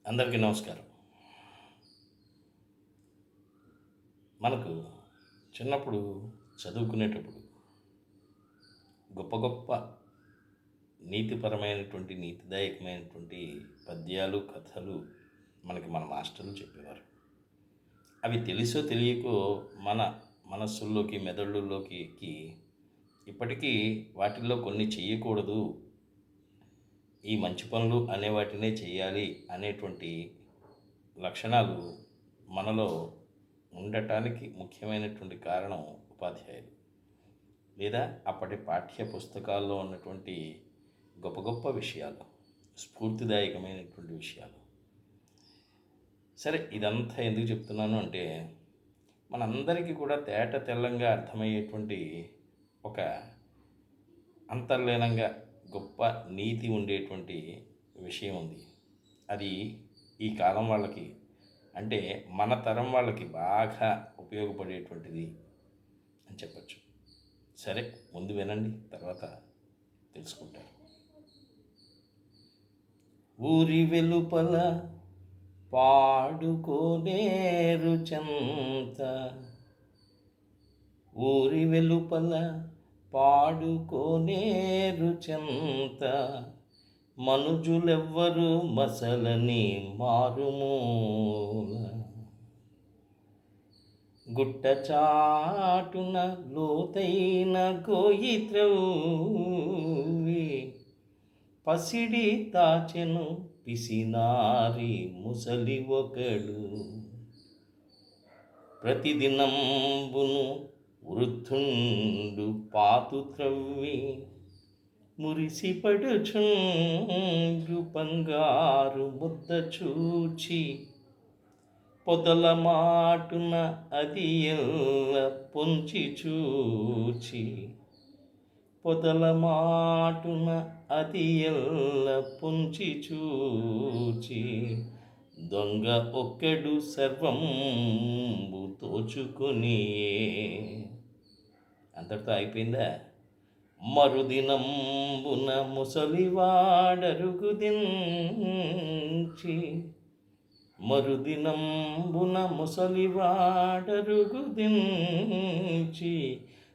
అందరికీ నమస్కారం. మనకు చిన్నప్పుడు చదువుకునేటప్పుడు గొప్ప గొప్ప నీతిదాయకమైనటువంటి పద్యాలు, కథలు మన మాస్టర్లు చెప్పేవారు. అవి తెలుసో తెలియకో మన మనస్సుల్లోకి, మెదళ్ళలోకి ఎక్కి ఇప్పటికీ వాటిల్లో కొన్ని చెయ్యకూడదు, ఈ మంచి పనులు అనే వాటినే చేయాలి అనేటువంటి లక్షణాలు మనలో ఉండటానికి ముఖ్యమైనటువంటి కారణం ఉపాధ్యాయులు లేదా అప్పటి పాఠ్య పుస్తకాల్లో ఉన్నటువంటి గొప్ప గొప్ప విషయాలు, స్ఫూర్తిదాయకమైనటువంటి విషయాలు. సరే, ఇదంతా ఎందుకు చెప్తున్నాను అంటే మనందరికీ కూడా తేట తెల్లంగా అర్థమయ్యేటువంటి ఒక అంతర్లీనంగా గొప్ప నీతి ఉండేటువంటి విషయం ఉంది. అది ఈ కాలం వాళ్ళకి, అంటే మన తరం వాళ్ళకి బాగా ఉపయోగపడేటువంటిది అని చెప్పచ్చు. సరే, ముందు వినండి, తర్వాత తెలుసుకుంటారు. ఊరి వెలుపల పాడుకోనేరు చెంత, ఊరి వెలుపల పాడుకోనేరు చెంత, మనుజులెవ్వరు మసలని మారుమూల, గుట్ట చాటున లోతైన గోయి త్రవ్వి, పసిడి దాచెను పిసినారి ముసలి ఒకడు, ప్రతిదినంబును వృద్ధుండు పాతు త్రవ్వి, మురిసిపడుచుండు బంగారు ముద్ద చూచి, పొదల మాటున అది ఎల్ల పొంచి చూచి, పొదల మాటున అది ఎల్ల పొంచి చూచి, దొంగ ఒక్కడు సర్వంబు దోచుకొని. అంతటితో అయిపోయిందా? మరుదినంబున ముసలివాడరుగుదించి, మరుదినంబున ముసలివాడరుగుదించి,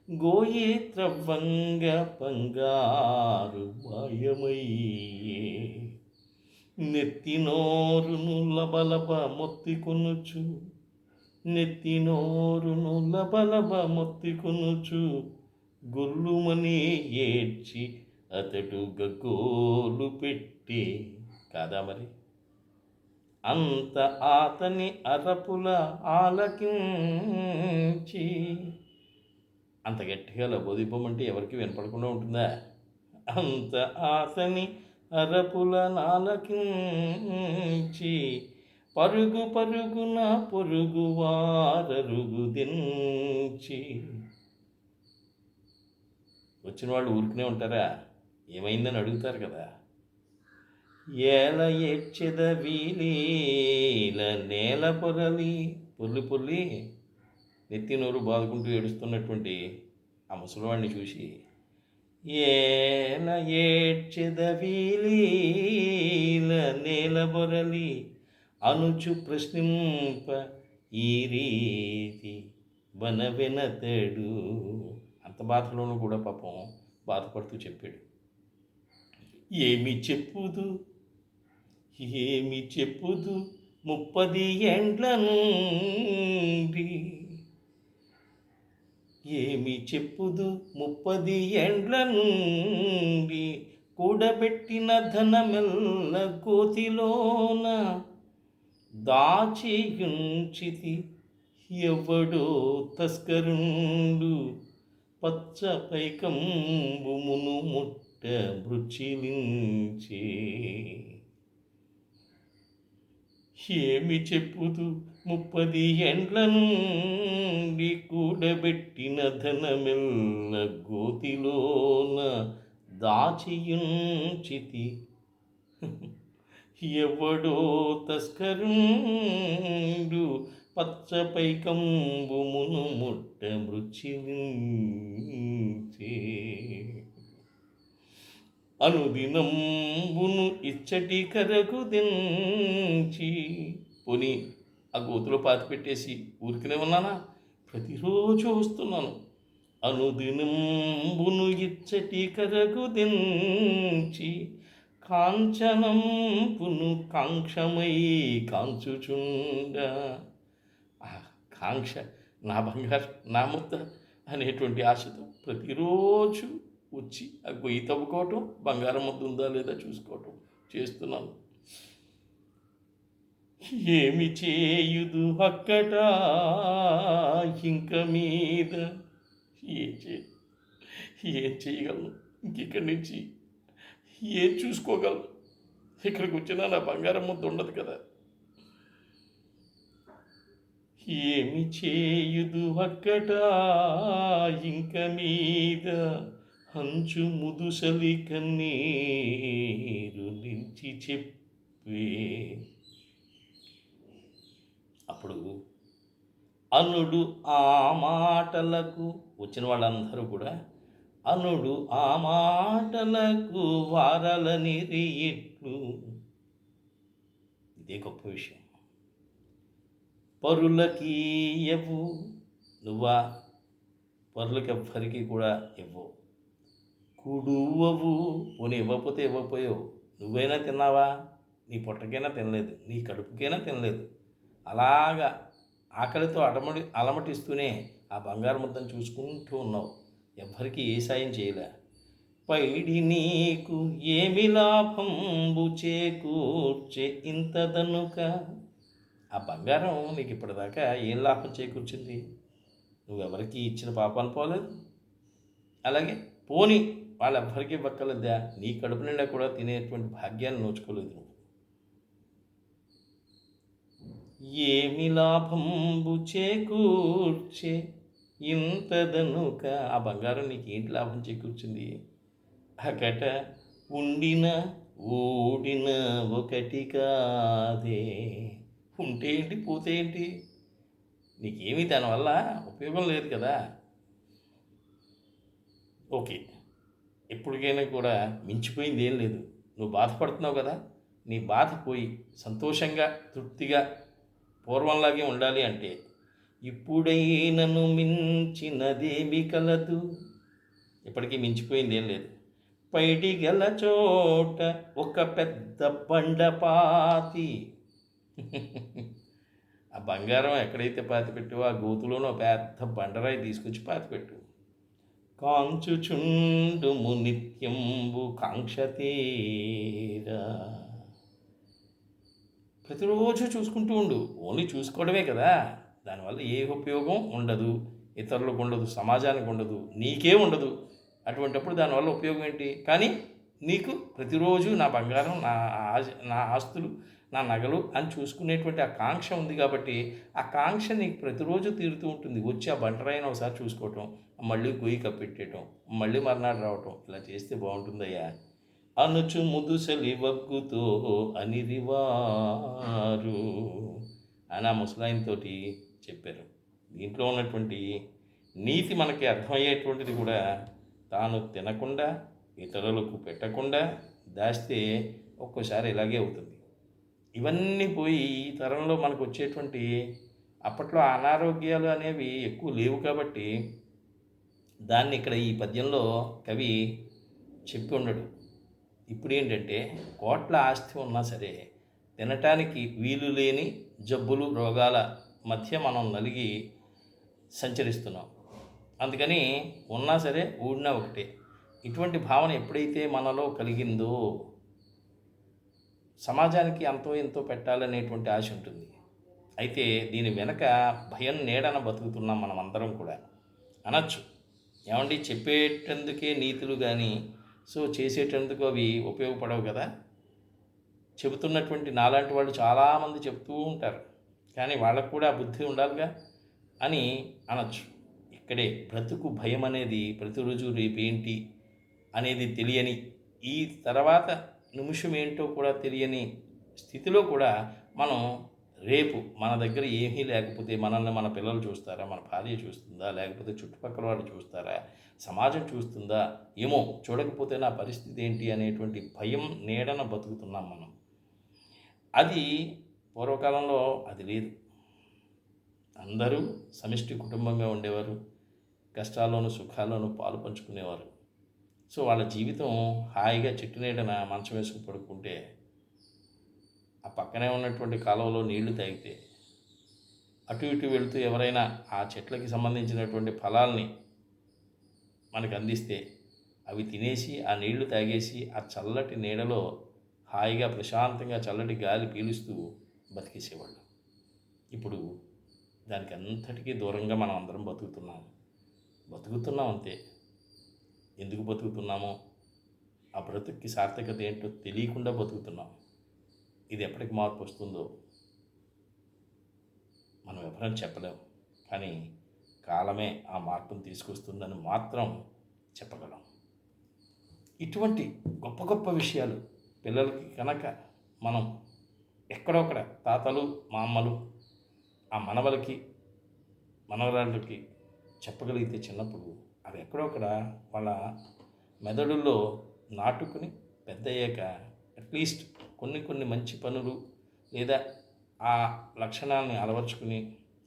గోయి త్రవ్వంగ బంగారు మాయమయ్యే, నెత్తినోరును లబలబ మొత్తికొనుచు, నెత్తినోరును లబలబ మొత్తికొనుచు, గొల్లుమని ఏడ్చి అతడు గగ్గోలు పెట్టి. కాదా మరి? అంత అతని అరపుల ఆలకించి, అంత గట్టిగా లబోదిబ్బమంటే ఎవరికి వినపడకుండా ఉంటుందా? అంత అతని అరపుల నాలకించి, పరుగు పరుగున పొరుగువారరుగుదించి. వచ్చిన వాళ్ళు ఊరికనే ఉంటారా? ఏమైందని అడుగుతారు కదా. ఏల ఏడ్చెద వీలీల నేల పొరలి, పొర్లి నెత్తి నోరు బాదుకుంటూ ఏడుస్తున్నటువంటి ఆ ముసలివాడిని చూసి, ఏల ఏడ్చెద వీలీల నేల పొరలి అనుచు ప్రశ్నింప ఈ రీతి వనవెనతడు. అంత బాధలోనూ కూడా పాపం బాధపడుతూ చెప్పాడు. ఏమి చెప్పుదు, ఏమి చెప్పుదు 30 ఏండ్ల నుండి, ఏమి చెప్పుదు 30 ఏండ్ల నుండి, కూడబెట్టిన ధనమెల్ల కోతిలోన దాచియుంచితి, ఎవడో తస్కరుండు పచ్చ పైకంబుమును ముట్ట మృచిలించి. ఏమి చెప్పుదు 30 ఏండ్ల నుండి, కూడబెట్టిన ధనమెల్ల గోతిలోన దాచియుంచితి, ఎవడో తస్కరుండు పచ్చ పైకంబుమును ముట్ట మృచిలించి. అనుదినంబును ఇచ్చటి కరకు దించి. పోనీ ఆ గోతులో పాతి పెట్టేసి ఊరికనే ఉన్నానా? ప్రతిరోజు వస్తున్నాను. అనుదినంబును ఇచ్చటి కరకు దించి కాంచనంపును కాంక్షమై కాంచుచుండ. ఆ కాంక్ష, నా బంగారు, నా ముద్ద అనేటువంటి ఆశతో ప్రతిరోజు వచ్చి ఆ గొయ్యి తవ్వుకోవటం, బంగారం ముద్ద ఉందా లేదా చూసుకోవటం చేస్తున్నాను. ఏమి చేయుదు అక్కట ఇంక మీద? ఏం చే ఏం చేయగలను? ఇంకిక్కడి నుంచి ఏం చూసుకోగలను? ఇక్కడికి వచ్చినా నా బంగారం ముద్ద ఉండదు కదా. ఏమి చేయుదు అక్కట ఇంక మీద హంచు ముదుసలి కన్నీరు నిలిచి చెప్పే. అప్పుడు అనుడు ఆ మాటలకు, వచ్చిన వాళ్ళందరూ కూడా అనుడు ఆ మాటలకు వారలని రీట్లు. ఇదే గొప్ప విషయం. పరులకీయవు, నువ్వా పరులకి ఎవ్వరికి కూడా ఇవ్వవు. కుడువవు, పోనీ ఇవ్వకపోతే ఇవ్వకపోయావు, నువ్వైనా తిన్నావా? నీ పొట్టకైనా తినలేదు, నీ కడుపుకైనా తినలేదు. అలాగా ఆకలితో అలమటిస్తూనే ఆ బంగారు ముద్దను చూసుకుంటూ ఉన్నావు. ఎవ్వరికి ఏ సాయం చేయలే. పైడి నీకు ఏమి లాభంబు చేకూర్చే ఇంతదనుక. ఆ బంగారం నీకు ఇప్పటిదాకా ఏం లాభం చేకూర్చింది? నువ్వెవరికి ఇచ్చిన పాపాన్ని పోలేదు. అలాగే పోని వాళ్ళెవ్వరికి ఇవ్వక్కలేదా? నీ కడుపు నిండా కూడా తినేటువంటి భాగ్యాన్ని నోచుకోలేదు నువ్వు. ఏమి లాభంబు చేకూర్చే ఇంతదనుక. ఆ బంగారం నీకు ఏంటి లాభం చేకూర్చింది? అకట ఉండిన ఓడిన ఒకటి కాదే. ఉంటే ఏంటి, పోతే ఏంటి? నీకేమీ దానివల్ల ఉపయోగం లేదు కదా. ఓకే, ఎప్పటికైనా కూడా మించిపోయింది ఏం లేదు. నువ్వు బాధపడుతున్నావు కదా, నీ బాధ పోయి సంతోషంగా తృప్తిగా పూర్వంలాగే ఉండాలి అంటే ఇప్పుడైనను మించినదేమి కలదు. ఇప్పటికీ మించిపోయింది ఏం లేదు. పైడి గల చోట ఒక పెద్ద బండపాతి. ఆ బంగారం ఎక్కడైతే పాతిపెట్టావో ఆ గోతులోనో పెద్ద బండరాయి తీసుకొచ్చి పాతిపెట్టు. కాంచుచుండుము నిత్యంబు కాంక్షతీరా. ప్రతిరోజు చూసుకుంటూ ఉండు. ఓన్లీ చూసుకోవడమే కదా, దానివల్ల ఏ ఉపయోగం ఉండదు, ఇతరులకు ఉండదు, సమాజానికి ఉండదు, నీకే ఉండదు. అటువంటిప్పుడు దానివల్ల ఉపయోగం ఏంటి? కానీ నీకు ప్రతిరోజు నా బంగారం, నా ఆస్తులు, నా నగలు అని చూసుకునేటువంటి ఆ కాంక్ష ఉంది కాబట్టి ఆ కాంక్ష నీకు ప్రతిరోజు తీరుతూ ఉంటుంది. వచ్చి ఆ బంటరాయిని ఒకసారి చూసుకోవటం, మళ్ళీ గొయ్యి కప్పెట్టేయటం, మళ్ళీ మర్నాడు రావటం, ఇలా చేస్తే బాగుంటుందయ్యా. అనుచు ముదుసలి వగ్గుతో అనిరివారు అని ఆ ముసలాయనతోటి చెప్పారు. దీంట్లో ఉన్నటువంటి నీతి మనకి అర్థమయ్యేటువంటిది కూడా, తాను తినకుండా ఇతరులకు పెట్టకుండా దాస్తే ఒక్కోసారి ఇలాగే అవుతుంది. ఇవన్నీ పోయి ఈ తరంలో మనకు వచ్చేటువంటి, అప్పట్లో అనారోగ్యాలు అనేవి ఎక్కువ లేవు కాబట్టి దాన్ని ఇక్కడ ఈ పద్యంలో కవి చెప్పి ఉండడు. ఇప్పుడు ఏంటంటే కోట్ల ఆస్తి ఉన్నా సరే తినటానికి వీలు లేని జబ్బులు, రోగాల మధ్య మనం నలిగి సంచరిస్తున్నాం. అందుకని ఉన్నా సరే ఊడినా ఒకటే. ఇటువంటి భావన ఎప్పుడైతే మనలో కలిగిందో సమాజానికి అంతో ఎంతో పెట్టాలనేటువంటి ఆశ ఉంటుంది. అయితే దీని వెనక భయం నీడన బతుకుతున్నాం మనం అందరం కూడా అనొచ్చు. ఏమండి, చెప్పేటందుకే నీతులు కానీ సో చేసేటందుకు అవి ఉపయోగపడవు కదా. చెబుతున్నటువంటి నాలాంటి వాళ్ళు చాలామంది చెప్తూ ఉంటారు, కానీ వాళ్ళకు కూడా బుద్ధి ఉండాలిగా అని అనొచ్చు. ఇక్కడే బ్రతుకు భయం అనేది ప్రతిరోజు రేపేంటి అనేది తెలియని, ఈ తర్వాత నిమిషం ఏంటో కూడా తెలియని స్థితిలో కూడా మనం రేపు మన దగ్గర ఏమీ లేకపోతే మనల్ని మన పిల్లలు చూస్తారా, మన భార్య చూస్తుందా, లేకపోతే చుట్టుపక్కల వాళ్ళు చూస్తారా, సమాజం చూస్తుందా, ఏమో చూడకపోతే నా పరిస్థితి ఏంటి అనేటువంటి భయం నీడన బతుకుతున్నాం మనం. అది పూర్వకాలంలో అది లేదు. అందరూ సమిష్టి కుటుంబంగా ఉండేవారు, కష్టాల్లోనూ సుఖాల్లోనూ పాలు పంచుకునేవారు. సో వాళ్ళ జీవితం హాయిగా చెట్టు నీడన మంచం వేసుకుని పడుకుంటే ఆ పక్కనే ఉన్నటువంటి కాలువలో నీళ్లు తాగితే అటు ఇటు వెళుతూ ఎవరైనా ఆ చెట్లకి సంబంధించినటువంటి ఫలాల్ని మనకు అందిస్తే అవి తినేసి ఆ నీళ్లు తాగేసి ఆ చల్లటి నీడలో హాయిగా ప్రశాంతంగా చల్లటి గాలి పీలుస్తూ బతికేసేవాళ్ళు. ఇప్పుడు దానికి అంతటికీ దూరంగా మనం అందరం బతుకుతున్నాం అంతే. ఎందుకు బతుకుతున్నామో ఆ బ్రతుక్కి సార్థకత ఏంటో తెలియకుండా బతుకుతున్నాం. ఇది ఎప్పటికి మార్పు వస్తుందో మనం ఎవరైనా చెప్పలేం, కానీ కాలమే ఆ మార్పును తీసుకొస్తుందని మాత్రం చెప్పగలం. ఇటువంటి గొప్ప గొప్ప విషయాలు పిల్లలకి కనుక మనం ఎక్కడొక్కడ తాతలు మా అమ్మలు ఆ మనవలకి మనవరాళ్ళకి చెప్పగలిగితే చిన్నప్పుడు అవి ఎక్కడొక్కడ వాళ్ళ మెదడుల్లో నాటుకుని పెద్ద అయ్యాక అట్లీస్ట్ కొన్ని మంచి పనులు లేదా ఆ లక్షణాలని అలవర్చుకుని,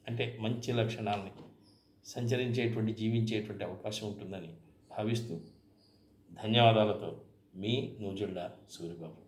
అంటే మంచి లక్షణాలని జీవించేటువంటి అవకాశం ఉంటుందని భావిస్తూ ధన్యవాదాలతో మీ నూజుళ్ళ సూరిబాబు.